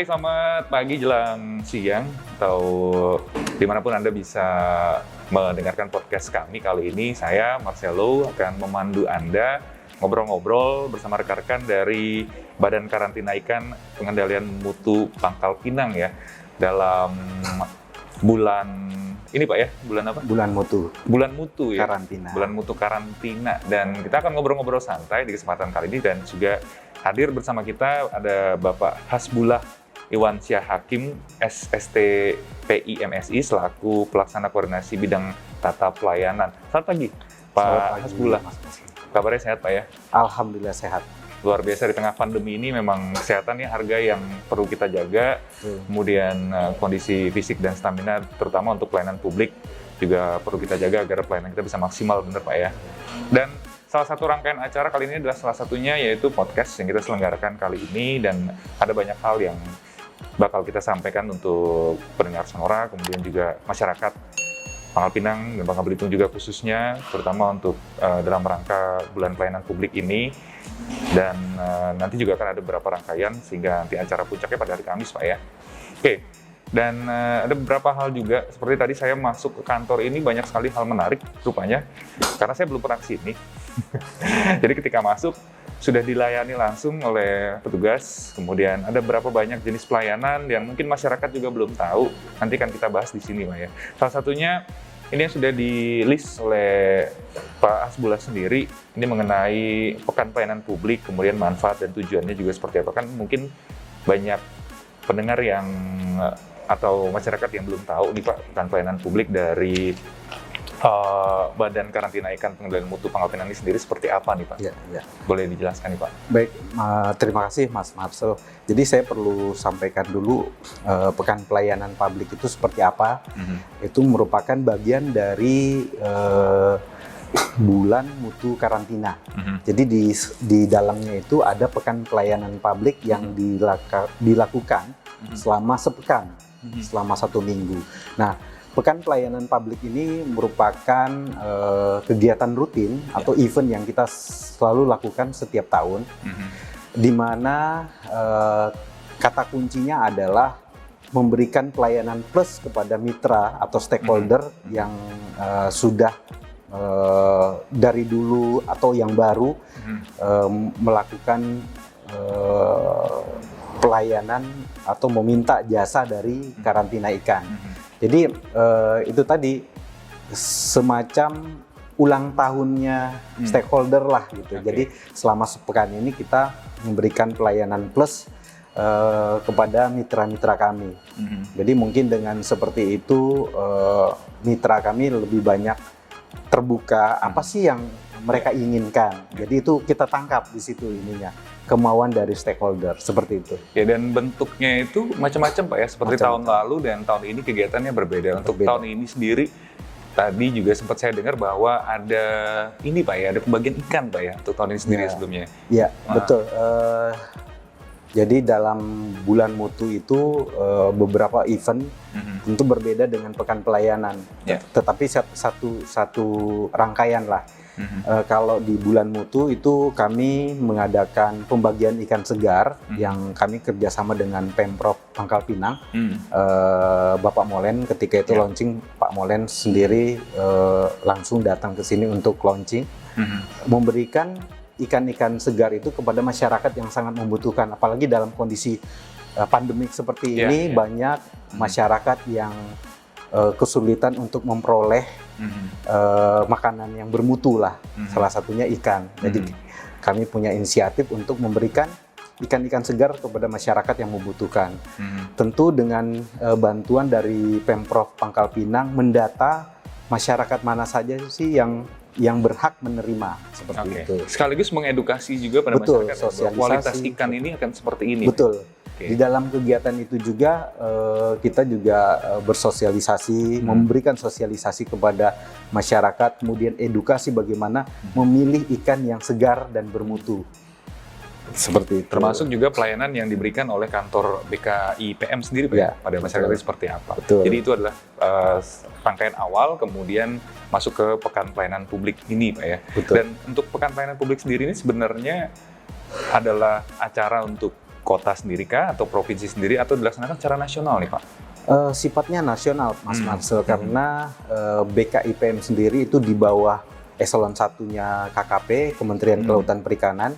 Hai, selamat pagi jelang siang atau dimanapun Anda bisa mendengarkan podcast kami. Kali ini saya, Marcelo, akan memandu Anda ngobrol-ngobrol bersama rekan-rekan dari Badan Karantina Ikan Pengendalian Mutu Pangkal Pinang ya. Dalam bulan ini Pak ya, bulan apa? Bulan mutu. Bulan mutu ya. Karantina. Bulan mutu karantina, dan kita akan ngobrol-ngobrol santai di kesempatan kali ini, dan juga hadir bersama kita ada Bapak Hasbullah Iwansyah Hakim, SST PIMSI, selaku Pelaksana Koordinasi Bidang Tata Pelayanan. Selamat pagi, Pak Hasbullah. Kabarnya sehat, Pak ya? Alhamdulillah sehat. Luar biasa, di tengah pandemi ini memang kesehatan ya harga yang perlu kita jaga. Kemudian kondisi fisik dan stamina, terutama untuk pelayanan publik, juga perlu kita jaga agar pelayanan kita bisa maksimal, benar Pak ya? Dan salah satu rangkaian acara kali ini adalah salah satunya yaitu podcast yang kita selenggarakan kali ini, dan ada banyak hal yang bakal kita sampaikan untuk pendengar Sonora, kemudian juga masyarakat Pangkal Pinang dan Bangka Belitung juga khususnya, terutama untuk dalam rangka bulan pelayanan publik ini. Dan nanti juga akan ada beberapa rangkaian sehingga nanti acara puncaknya pada hari Kamis Pak ya. Oke. Dan ada beberapa hal juga, seperti tadi saya masuk ke kantor ini banyak sekali hal menarik rupanya, karena saya belum pernah ke sini. Jadi ketika masuk, sudah dilayani langsung oleh petugas, kemudian ada berapa banyak jenis pelayanan yang mungkin masyarakat juga belum tahu, nanti kan kita bahas di sini Pak ya. Salah satunya, ini yang sudah di-list oleh Pak Hasbullah sendiri, ini mengenai Pekan Pelayanan Publik, kemudian manfaat dan tujuannya juga seperti apa. Kan mungkin banyak pendengar yang atau masyarakat yang belum tahu nih Pak, Pekan Pelayanan Publik dari Badan Karantina Ikan Pengendalian Mutu Pangkal Pinang ini sendiri seperti apa nih Pak? Ya. Boleh dijelaskan nih Pak? Baik, terima kasih Mas Marcel. Jadi saya perlu sampaikan dulu Pekan Pelayanan Publik itu seperti apa. Itu merupakan bagian dari bulan mutu karantina. Jadi di dalamnya itu ada Pekan Pelayanan Publik yang dilakukan selama sepekan, selama 1 minggu. Nah, Pekan Pelayanan Publik ini merupakan kegiatan rutin atau event yang kita selalu lakukan setiap tahun, di mana kata kuncinya adalah memberikan pelayanan plus kepada mitra atau stakeholder yang sudah dari dulu atau yang baru melakukan pelayanan atau meminta jasa dari karantina ikan. Jadi itu tadi semacam ulang tahunnya stakeholder lah gitu. Jadi selama sepekan ini kita memberikan pelayanan plus kepada mitra-mitra kami. Jadi mungkin dengan seperti itu mitra kami lebih banyak terbuka apa sih yang mereka inginkan. Jadi itu kita tangkap di situ ininya, kemauan dari stakeholder seperti itu. Ya, dan bentuknya itu macam-macam Pak ya, seperti tahun lalu dan tahun ini kegiatannya berbeda. Untuk tahun ini sendiri, tadi juga sempat saya dengar bahwa ada ini Pak ya, ada pembagian ikan Pak ya, untuk tahun ini sendiri sebelumnya. Iya, betul. Jadi dalam bulan mutu itu beberapa event tentu berbeda dengan pekan pelayanan, tetapi satu rangkaian lah. Kalau di bulan mutu itu kami mengadakan pembagian ikan segar yang kami kerjasama dengan Pemprov Pangkal Pinang. Bapak Molen ketika itu launching, Pak Molen sendiri langsung datang ke sini untuk launching, memberikan ikan-ikan segar itu kepada masyarakat yang sangat membutuhkan, apalagi dalam kondisi pandemik seperti ini. Banyak masyarakat yang kesulitan untuk memperoleh makanan yang bermutu lah, salah satunya ikan. Jadi kami punya inisiatif untuk memberikan ikan-ikan segar kepada masyarakat yang membutuhkan. Tentu dengan bantuan dari Pemprov Pangkal Pinang mendata masyarakat mana saja sih yang berhak menerima seperti itu. Sekaligus mengedukasi juga pada masyarakat bahwa kualitas ikan ini akan seperti ini. Betul. Di dalam kegiatan itu juga kita juga bersosialisasi, memberikan sosialisasi kepada masyarakat, kemudian edukasi bagaimana memilih ikan yang segar dan bermutu. Seperti itu. Termasuk juga pelayanan yang diberikan oleh kantor BKIPM sendiri Pak, ya, pada masyarakat itu seperti apa. Betul. Jadi itu adalah rangkaian awal, kemudian masuk ke Pekan Pelayanan Publik ini Pak ya. Betul. Dan untuk Pekan Pelayanan Publik sendiri ini sebenarnya adalah acara untuk kota sendiri kah, atau provinsi sendiri, atau dilaksanakan secara nasional nih Pak? Sifatnya nasional, Mas Marcel, karena BKIPM sendiri itu di bawah eselon satunya KKP, Kementerian Kelautan Perikanan.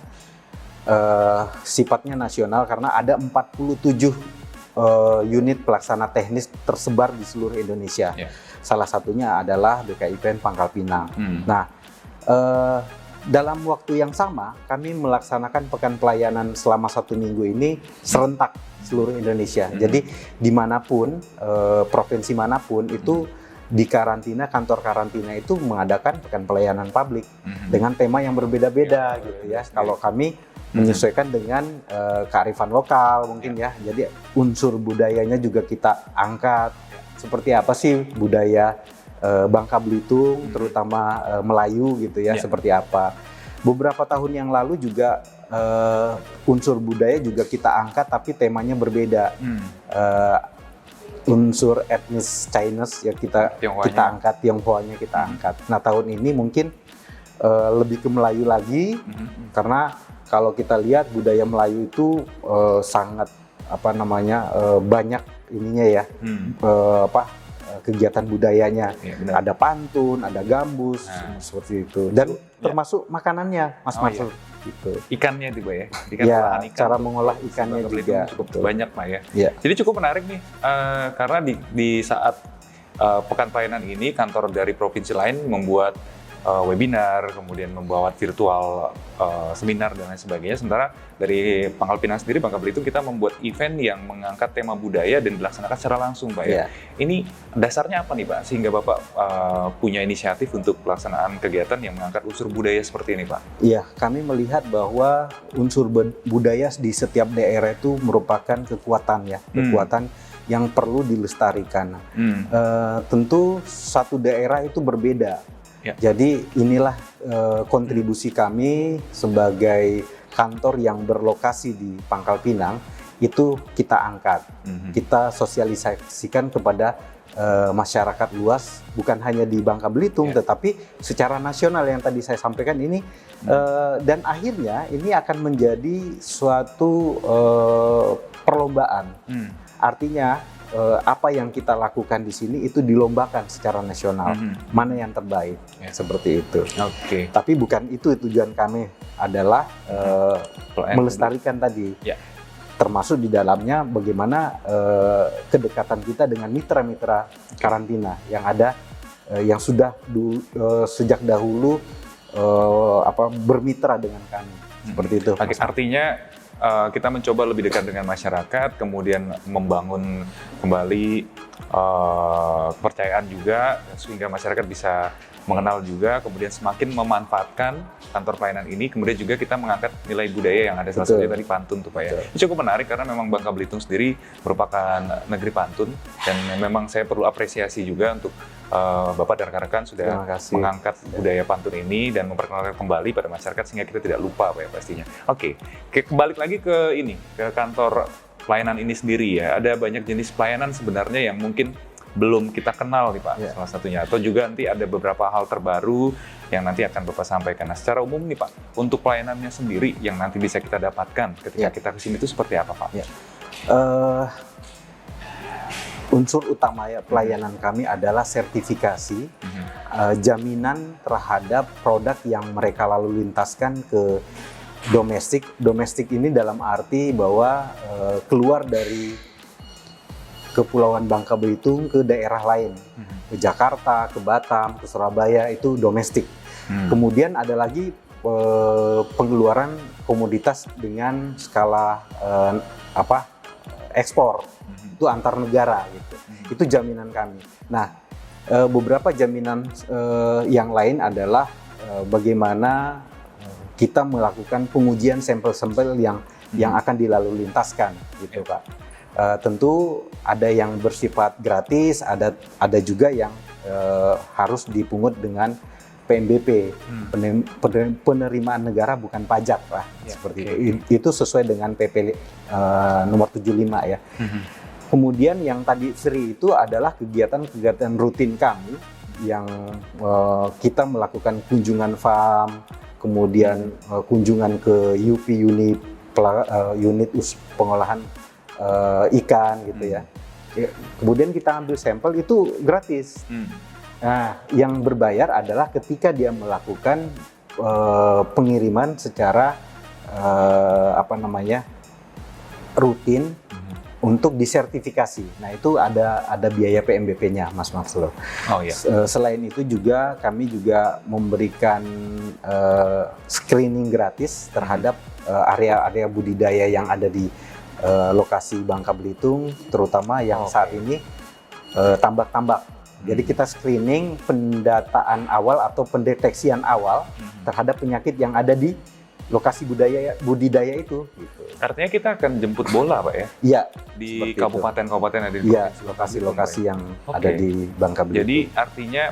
Sifatnya nasional karena ada 47 unit pelaksana teknis tersebar di seluruh Indonesia. Salah satunya adalah BKIPM Pangkal Pinang. Nah, dalam waktu yang sama, kami melaksanakan pekan pelayanan selama 1 minggu ini serentak seluruh Indonesia. Jadi dimanapun, provinsi manapun itu di karantina, kantor karantina itu mengadakan pekan pelayanan publik dengan tema yang berbeda-beda gitu ya. Kalau kami menyesuaikan dengan kearifan lokal mungkin ya. Jadi unsur budayanya juga kita angkat. Seperti apa sih budaya Bangka Belitung, terutama Melayu gitu ya, seperti apa. Beberapa tahun yang lalu juga unsur budaya juga kita angkat, tapi temanya berbeda. Unsur etnis Chinese ya kita angkat, Tionghoanya kita angkat. Nah tahun ini mungkin lebih ke Melayu lagi, karena kalau kita lihat budaya Melayu itu sangat banyak ininya ya, kegiatan budayanya. Ada pantun, ada gambus, seperti itu. Dan termasuk makanannya, Mas Marcel. Gitu. Ikannya juga ya, ikan, cara mengolah ikannya juga cukup banyak Pak ya. Jadi cukup menarik nih, karena di saat pekan pelayanan ini kantor dari provinsi lain membuat webinar, kemudian membawa virtual seminar dan lain sebagainya. Sementara dari Pangkal Pinang sendiri, Bangka Belitung, kita membuat event yang mengangkat tema budaya dan dilaksanakan secara langsung, Pak ya. Ini dasarnya apa nih, Pak? Sehingga Bapak punya inisiatif untuk pelaksanaan kegiatan yang mengangkat unsur budaya seperti ini, Pak? Iya, kami melihat bahwa unsur budaya di setiap daerah itu merupakan kekuatan ya, kekuatan yang perlu dilestarikan. Tentu satu daerah itu berbeda. Jadi inilah kontribusi kami sebagai kantor yang berlokasi di Pangkal Pinang, itu kita angkat, kita sosialisasikan kepada masyarakat luas, bukan hanya di Bangka Belitung, tetapi secara nasional yang tadi saya sampaikan ini, dan akhirnya ini akan menjadi suatu perlombaan. Artinya apa yang kita lakukan di sini itu dilombakan secara nasional, mana yang terbaik, seperti itu. Tapi bukan itu tujuan kami, adalah melestarikan tadi, termasuk di dalamnya bagaimana kedekatan kita dengan mitra-mitra karantina yang ada, yang sudah sejak dahulu bermitra dengan kami, seperti itu. Artinya kita mencoba lebih dekat dengan masyarakat, kemudian membangun kembali kepercayaan juga, sehingga masyarakat bisa mengenal juga, kemudian semakin memanfaatkan kantor pelayanan ini, kemudian juga kita mengangkat nilai budaya yang ada, salah satunya tadi pantun tuh Pak ya. Ini cukup menarik karena memang Bangka Belitung sendiri merupakan negeri pantun, dan memang saya perlu apresiasi juga untuk Bapak dan rekan-rekan sudah mengangkat budaya pantun ini dan memperkenalkan kembali pada masyarakat sehingga kita tidak lupa Pak ya pastinya. Oke, balik lagi ke kantor pelayanan ini sendiri ya. Ada banyak jenis pelayanan sebenarnya yang mungkin belum kita kenal nih Pak, salah satunya. Atau juga nanti ada beberapa hal terbaru yang nanti akan Bapak sampaikan. Nah, secara umum nih Pak, untuk pelayanannya sendiri yang nanti bisa kita dapatkan ketika kita kesini itu seperti apa Pak? Unsur utama pelayanan kami adalah sertifikasi, jaminan terhadap produk yang mereka lalu lintaskan ke domestik. Domestik ini dalam arti bahwa keluar dari Kepulauan Bangka Belitung ke daerah lain, ke Jakarta, ke Batam, ke Surabaya, itu domestik. Kemudian ada lagi pengeluaran komoditas dengan skala ekspor, itu antar negara gitu. Itu jaminan kami. Nah, beberapa jaminan yang lain adalah bagaimana kita melakukan pengujian sampel-sampel yang akan dilalu lintaskan gitu Pak. Tentu ada yang bersifat gratis, ada juga yang harus dipungut dengan PNBP, penerimaan negara bukan pajak lah, seperti itu. Itu sesuai dengan PP nomor 75 ya. Kemudian yang tadi Sri itu adalah kegiatan-kegiatan rutin kami yang kita melakukan kunjungan farm, kemudian kunjungan ke UP unit unit pengolahan ikan gitu ya. Kemudian kita ambil sampel itu gratis. Nah, yang berbayar adalah ketika dia melakukan pengiriman secara rutin untuk disertifikasi. Nah, itu ada biaya PMBP-nya, Mas Marcelo. Oh iya. Selain itu juga kami juga memberikan screening gratis terhadap area-area budidaya yang ada di lokasi Bangka Belitung, terutama yang saat ini tambak-tambak. Jadi kita screening pendataan awal atau pendeteksian awal terhadap penyakit yang ada di lokasi budidaya itu. Gitu. Artinya kita akan jemput bola, Pak ya? Iya. Di kabupaten-kabupaten yang ada di lokasi-lokasi yang ada di Bangka Belitung. Jadi artinya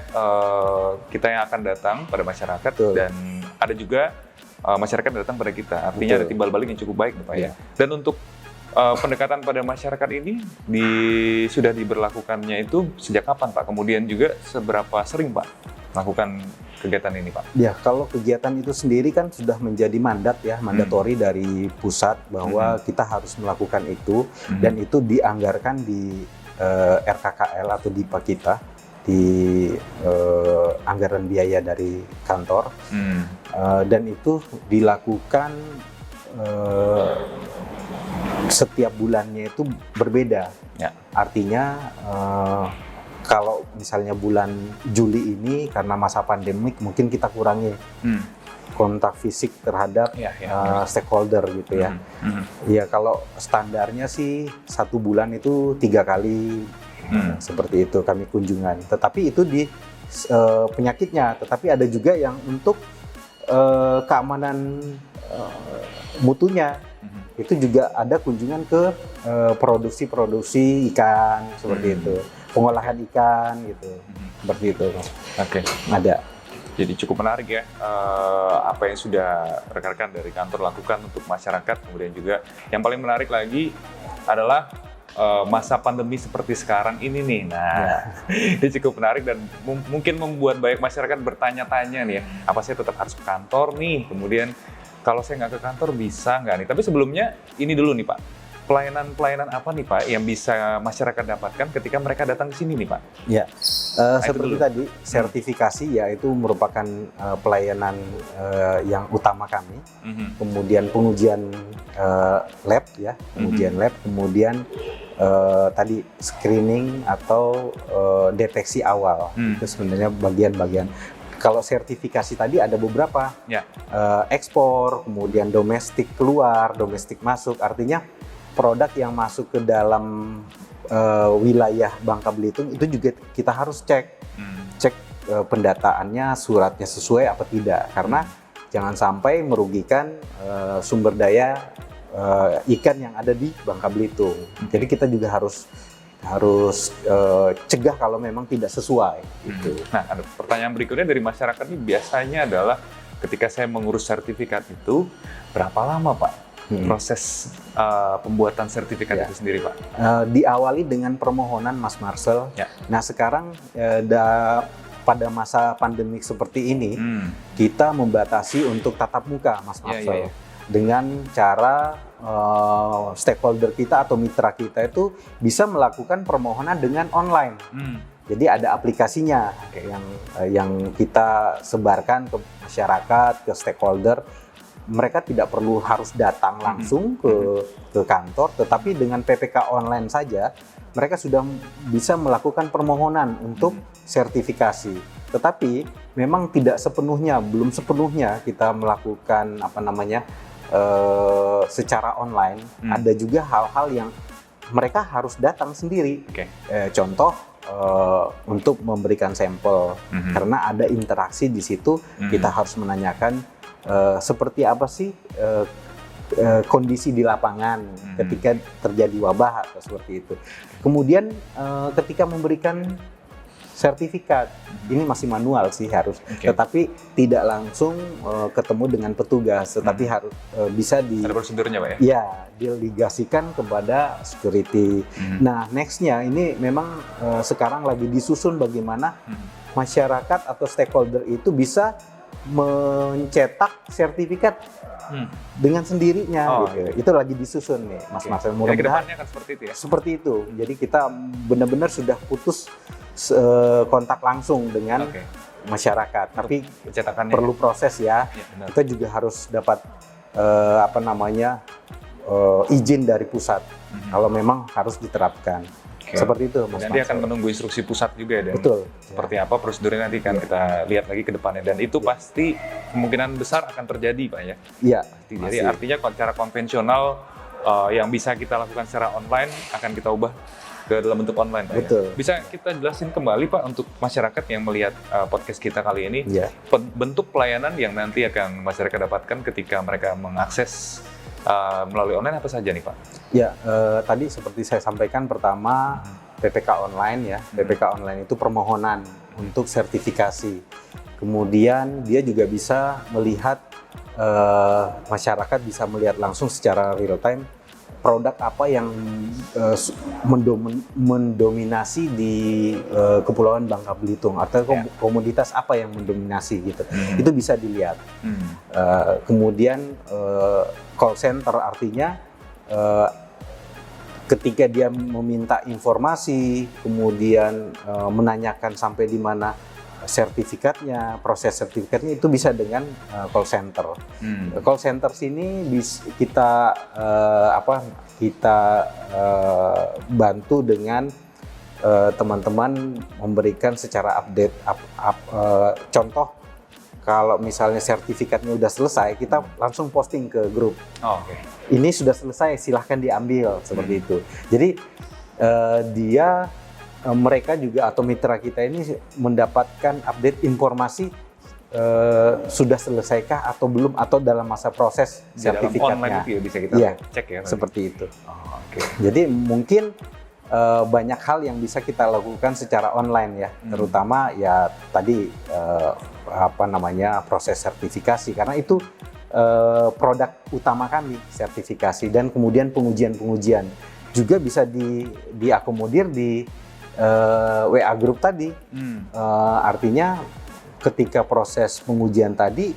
kita yang akan datang pada masyarakat. Betul. Dan ada juga masyarakat datang pada kita. Artinya ada timbal balik yang cukup baik, Pak ya. Dan untuk pendekatan pada masyarakat ini sudah diberlakukannya itu sejak kapan, Pak? Kemudian juga seberapa sering, Pak, melakukan kegiatan ini, Pak? Ya, kalau kegiatan itu sendiri kan sudah menjadi mandatori dari pusat bahwa kita harus melakukan itu dan itu dianggarkan di RKKL atau DIPA kita di anggaran biaya dari kantor dan itu dilakukan setiap bulannya itu berbeda. Ya. Artinya kalau misalnya bulan Juli ini karena masa pandemik mungkin kita kurangi kontak fisik terhadap stakeholder gitu ya. Ya kalau standarnya sih 1 bulan itu 3 kali seperti itu kami kunjungan. Tetapi itu di penyakitnya. Tetapi ada juga yang untuk keamanan mutunya. Itu juga ada kunjungan ke produksi ikan seperti itu. Pengolahan ikan gitu, seperti itu. Oke. Ada. Jadi cukup menarik ya apa yang sudah rekan-rekan dari kantor lakukan untuk masyarakat. Kemudian juga yang paling menarik lagi adalah masa pandemi seperti sekarang ini nih. Nah, ini cukup menarik dan mungkin membuat banyak masyarakat bertanya-tanya nih ya, apa saya tetap harus ke kantor nih? Kemudian kalau saya nggak ke kantor bisa nggak nih? Tapi sebelumnya ini dulu nih Pak. Pelayanan apa nih Pak yang bisa masyarakat dapatkan ketika mereka datang ke sini nih Pak? Ya, seperti tadi sertifikasi ya itu merupakan pelayanan yang utama kami. Kemudian pengujian lab ya, kemudian tadi screening atau deteksi awal itu sebenarnya bagian-bagian. Kalau sertifikasi tadi ada beberapa, ekspor, kemudian domestik keluar, domestik masuk, artinya produk yang masuk ke dalam wilayah Bangka Belitung itu juga kita harus cek pendataannya, suratnya sesuai apa tidak, karena jangan sampai merugikan sumber daya ikan yang ada di Bangka Belitung. Jadi kita juga harus cegah kalau memang tidak sesuai. Gitu. Nah, ada pertanyaan berikutnya dari masyarakat ini biasanya adalah ketika saya mengurus sertifikat itu berapa lama Pak? Proses pembuatan sertifikat itu sendiri Pak? Diawali dengan permohonan Mas Marcel. Nah sekarang pada masa pandemik seperti ini kita membatasi untuk tatap muka Mas Marcel dengan cara stakeholder kita atau mitra kita itu bisa melakukan permohonan dengan online. Jadi ada aplikasinya yang kita sebarkan ke masyarakat, ke stakeholder. Mereka tidak perlu harus datang langsung ke kantor, tetapi dengan PPK online saja mereka sudah bisa melakukan permohonan untuk sertifikasi. Tetapi memang belum sepenuhnya kita melakukan secara online. Ada juga hal-hal yang mereka harus datang sendiri. Contoh untuk memberikan sampel, karena ada interaksi di situ. Kita harus menanyakan seperti apa sih kondisi di lapangan ketika terjadi wabah atau seperti itu. Kemudian ketika memberikan sertifikat, ini masih manual sih harus, tetapi tidak langsung ketemu dengan petugas, tetapi harus bisa ada prosedurnya Pak ya? Ya, delegasikan kepada security. Nah, nextnya ini memang sekarang lagi disusun bagaimana masyarakat atau stakeholder itu bisa mencetak sertifikat dengan sendirinya gitu. Itu lagi disusun nih Mas Marcel. Mudah-mudahan kedepannya akan seperti itu ya. Seperti itu. Jadi kita benar-benar sudah putus kontak langsung dengan masyarakat. Tapi perlu proses ya. Kita juga harus dapat izin dari pusat kalau memang harus diterapkan. Seperti itu Mas. Nanti akan menunggu instruksi pusat juga ya. Betul. Seperti apa prosedurnya nanti kan kita lihat lagi ke depannya, dan itu pasti kemungkinan besar akan terjadi Pak ya. Iya. Jadi artinya cara konvensional yang bisa kita lakukan secara online akan kita ubah ke dalam bentuk online Pak. Betul. Ya? Bisa kita jelasin kembali Pak untuk masyarakat yang melihat podcast kita kali ini, bentuk pelayanan yang nanti akan masyarakat dapatkan ketika mereka mengakses melalui online apa saja nih Pak? Ya, tadi seperti saya sampaikan pertama PPK online ya. PPK online itu permohonan untuk sertifikasi. Kemudian dia juga bisa melihat, masyarakat bisa melihat langsung secara real time produk apa yang mendominasi di Kepulauan Bangka Belitung atau komoditas apa yang mendominasi gitu. Itu bisa dilihat. Kemudian call center artinya ketika dia meminta informasi, kemudian menanyakan sampai di mana sertifikatnya, proses sertifikatnya itu bisa dengan call center. Call center sini kita bantu dengan teman-teman memberikan secara update. Contoh, kalau misalnya sertifikatnya udah selesai, kita langsung posting ke grup. Ini sudah selesai, silahkan diambil seperti itu. Jadi mereka juga atau mitra kita ini mendapatkan update informasi sudah selesaikah atau belum, atau dalam masa proses sertifikatnya. Dalam online itu ya bisa kita cek ya. Seperti itu. Jadi mungkin banyak hal yang bisa kita lakukan secara online ya, terutama ya tadi proses sertifikasi, karena itu produk utama kami, sertifikasi, dan kemudian pengujian juga bisa diakomodir di WA Group tadi. Artinya ketika proses pengujian tadi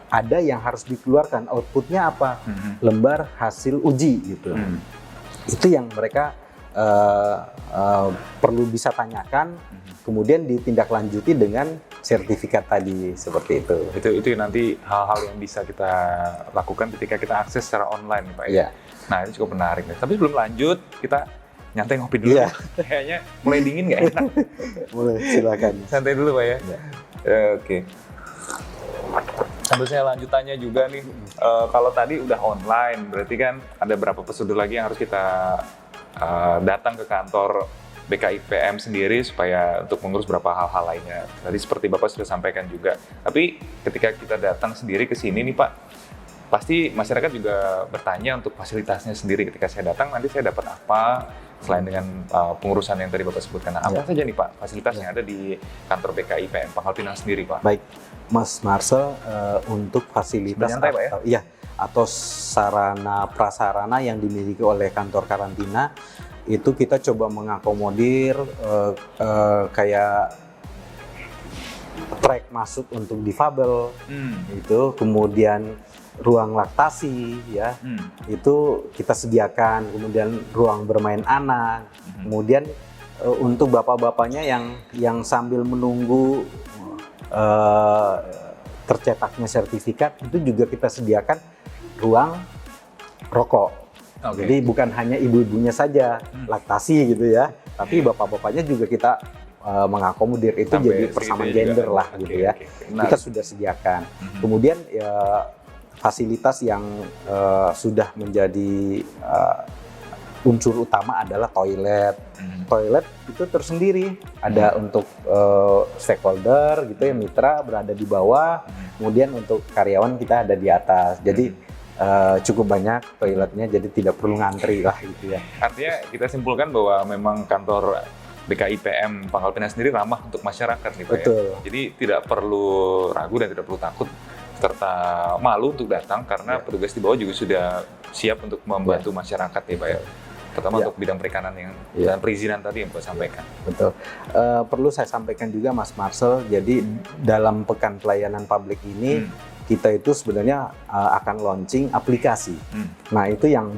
ada yang harus dikeluarkan, outputnya apa? Lembar hasil uji gitu. Itu yang mereka perlu bisa tanyakan, kemudian ditindaklanjuti dengan sertifikat tadi, seperti itu. Itu nanti hal-hal yang bisa kita lakukan ketika kita akses secara online Pak ya. Nah, ini cukup menarik nih. Tapi sebelum lanjut, kita nyantai ngopi dulu. Kayaknya mulai dingin nggak enak. Boleh, silakan. Santai dulu Pak ya. Oke. Sambil saya lanjutannya juga nih, kalau tadi udah online, berarti kan ada berapa prosedur lagi yang harus kita datang ke kantor BKIPM sendiri supaya untuk mengurus beberapa hal-hal lainnya. Tadi seperti Bapak sudah sampaikan juga. Tapi ketika kita datang sendiri ke sini nih Pak, pasti masyarakat juga bertanya untuk fasilitasnya sendiri. Ketika saya datang, nanti saya dapat apa selain dengan pengurusan yang tadi Bapak sebutkan. Nah, apa saja nih Pak fasilitas yang ada di kantor BKIPM Pangkal Pinang sendiri Pak? Baik, Mas Marcel, untuk fasilitas nyantai, Pak, ya? Atau sarana prasarana yang dimiliki oleh kantor karantina, itu kita coba mengakomodir kayak trek masuk untuk difabel, itu kemudian ruang laktasi ya, itu kita sediakan, kemudian ruang bermain anak, kemudian untuk bapak-bapaknya yang sambil menunggu tercetaknya sertifikat, itu juga kita sediakan ruang rokok. Jadi bukan hanya ibu-ibunya saja laktasi gitu ya, tapi bapak-bapaknya juga kita mengakomodir, itu sampai jadi persamaan gender lah gitu ya. Kita sudah sediakan. Kemudian ya, fasilitas yang sudah menjadi unsur utama adalah toilet. Toilet itu tersendiri, ada untuk stakeholder gitu ya, mitra berada di bawah, kemudian untuk karyawan kita ada di atas. Jadi cukup banyak toiletnya, jadi tidak perlu ngantri lah gitu ya. Artinya kita simpulkan bahwa memang kantor BKIPM Pangkal Pinang sendiri ramah untuk masyarakat nih Pak. Betul. Ya? Jadi tidak perlu ragu dan tidak perlu takut serta malu untuk datang, karena petugas di bawah juga sudah siap untuk membantu masyarakat ya Pak ya. terutama Iya. untuk bidang perikanan yang Iya. dan perizinan tadi yang Pak sampaikan. Betul. Perlu saya sampaikan juga Mas Marcel, jadi dalam pekan pelayanan publik ini kita itu sebenarnya akan launching aplikasi. Nah itu yang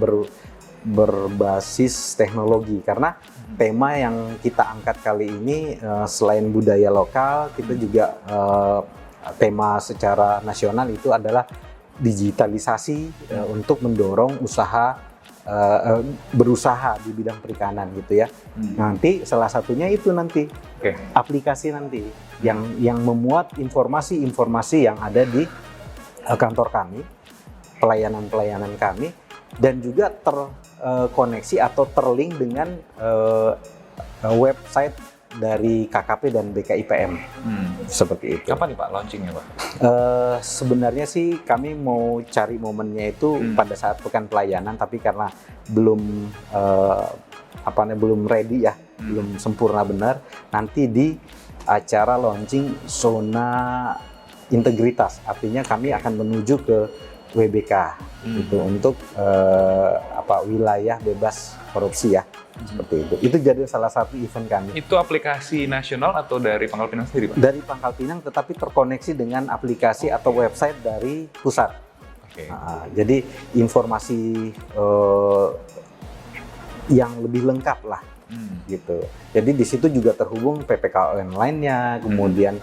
berbasis teknologi, karena tema yang kita angkat kali ini selain budaya lokal, kita juga tema secara nasional itu adalah digitalisasi untuk mendorong berusaha di bidang perikanan gitu ya. Nanti salah satunya itu nanti aplikasi nanti yang memuat informasi-informasi yang ada di kantor kami, pelayanan-pelayanan kami, dan juga terkoneksi atau terlink dengan website dari KKP dan BKIPM. Seperti itu. Kapan nih Pak launchingnya Pak? Sebenarnya sih kami mau cari momennya itu pada saat pekan pelayanan, tapi karena belum belum ready ya, belum sempurna benar. Nanti di acara launching zona integritas, artinya kami akan menuju ke WBK itu untuk wilayah bebas korupsi ya. Seperti itu. Itu jadi salah satu event kami. Itu aplikasi nasional atau dari Pangkal Pinang sendiri, Pak? Dari Pangkal Pinang, tetapi terkoneksi dengan aplikasi atau website dari pusat. Jadi informasi yang lebih lengkap lah, gitu. Jadi di situ juga terhubung PPK online-nya, kemudian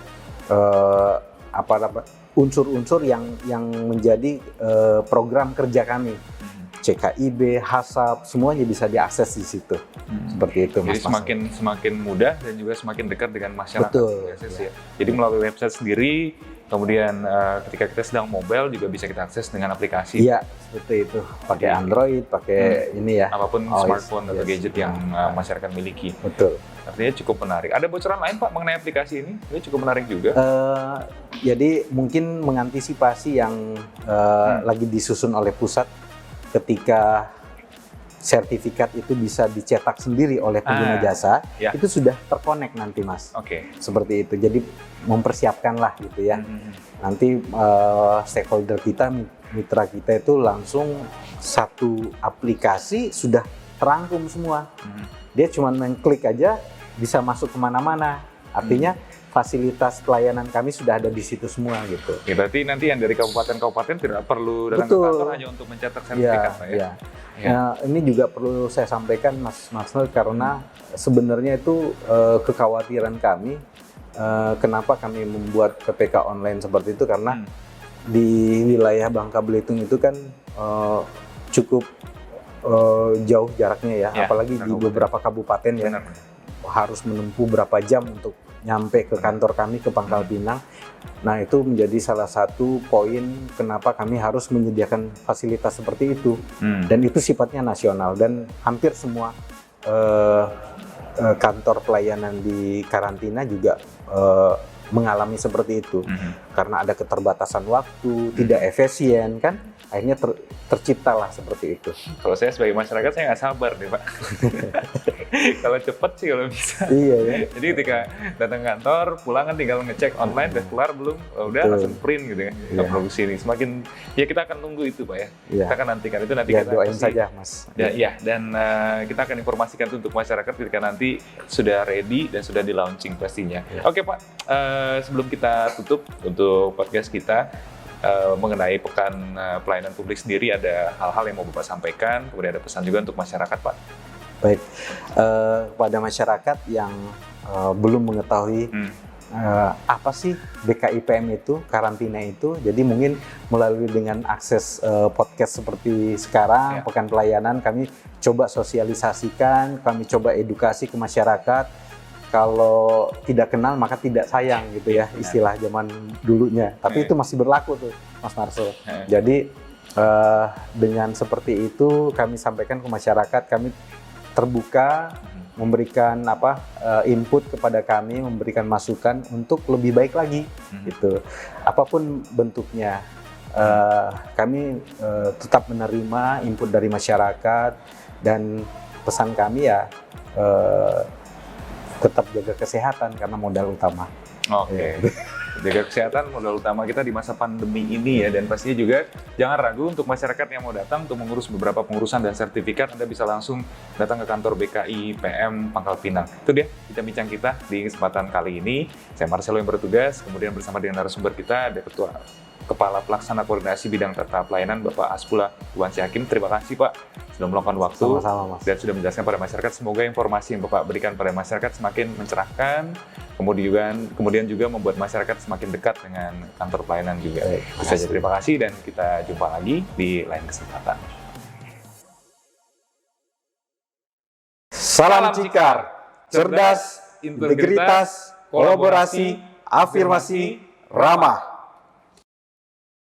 unsur-unsur yang menjadi program kerja kami. CKIB, HASAP, semuanya bisa diakses di situ. Seperti itu, Mas. Jadi semakin mudah dan juga semakin dekat dengan masyarakat. Betul. Ya. Jadi melalui website sendiri, kemudian ketika kita sedang mobile juga bisa kita akses dengan aplikasi. Iya, seperti itu. Pakai Android, pakai ini ya. Apapun smartphone atau gadget yang masyarakat miliki. Betul. Artinya cukup menarik. Ada bocoran lain Pak mengenai aplikasi ini? Ini cukup menarik juga. Jadi mungkin mengantisipasi yang lagi disusun oleh pusat, ketika sertifikat itu bisa dicetak sendiri oleh pengguna jasa, itu sudah terkonek nanti, Mas. Seperti itu. Jadi mempersiapkanlah gitu ya. Nanti stakeholder kita, mitra kita itu langsung satu aplikasi sudah terangkum semua. Dia cuma mengklik aja bisa masuk kemana-mana. Artinya fasilitas pelayanan kami sudah ada di situ semua gitu. Ya, berarti nanti yang dari kabupaten-kabupaten tidak perlu datang ke kantor hanya untuk mencetak sertifikat, Pak ya? Nah, ini juga perlu saya sampaikan, Mas Marcel, karena sebenarnya itu kekhawatiran kami, kenapa kami membuat PPK online seperti itu, karena di wilayah Bangka Belitung itu kan cukup jauh jaraknya ya, apalagi di beberapa kabupaten ya. Harus menempuh berapa jam untuk nyampe ke kantor kami ke Pangkal Pinang. Nah, itu menjadi salah satu poin kenapa kami harus menyediakan fasilitas seperti itu. Dan itu sifatnya nasional, dan hampir semua kantor pelayanan di karantina juga mengalami seperti itu. Karena ada keterbatasan waktu, tidak efisien kan, akhirnya terciptalah seperti itu. Kalau saya sebagai masyarakat, saya nggak sabar deh Pak. Kalau cepet sih kalau bisa. Iya ya. Jadi ketika datang kantor, pulang kan tinggal ngecek online, udah kelar belum? Udah langsung print gitu kan. Kita produksi ini. Semakin, ya kita akan tunggu itu Pak ya. Kita akan nantikan itu nanti kita doain saja Mas. Dan kita akan informasikan itu untuk masyarakat ketika nanti sudah ready dan sudah di launching pastinya. Oke Pak, sebelum kita tutup untuk podcast kita, mengenai pekan pelayanan publik sendiri, ada hal-hal yang mau Bapak sampaikan, kemudian ada pesan juga untuk masyarakat Pak. Baik, kepada masyarakat yang belum mengetahui apa sih BKIPM itu, karantina itu, jadi mungkin melalui dengan akses podcast seperti sekarang, pekan pelayanan, kami coba sosialisasikan, kami coba edukasi ke masyarakat. Kalau tidak kenal maka tidak sayang gitu ya, istilah zaman dulunya. Tapi itu masih berlaku tuh, Mas Marcel. Jadi dengan seperti itu kami sampaikan ke masyarakat, kami terbuka memberikan input kepada kami, memberikan masukan untuk lebih baik lagi gitu. Apapun bentuknya, kami tetap menerima input dari masyarakat, dan pesan kami ya tetap jaga kesehatan karena modal utama. Jaga kesehatan modal utama kita di masa pandemi ini ya, dan pastinya juga jangan ragu untuk masyarakat yang mau datang untuk mengurus beberapa pengurusan dan sertifikat, Anda bisa langsung datang ke kantor BKI PM Pangkal Pinang. Itu dia bincang-bincang kita di kesempatan kali ini. Saya Marcelo yang bertugas, kemudian bersama dengan narasumber kita ada Kepala Pelaksana Koordinasi Bidang Tata Pelayanan Bapak Aspula Iwansi Hakim. Terima kasih Pak sudah meluangkan waktu. Sama-sama, Mas. Dan sudah menjelaskan pada masyarakat. Semoga informasi yang Bapak berikan pada masyarakat semakin mencerahkan, kemudian juga membuat masyarakat semakin dekat dengan kantor pelayanan juga. Terima kasih dan kita jumpa lagi di lain kesempatan. Salam Cikar, cerdas, integritas, kolaborasi, afirmasi, ramah.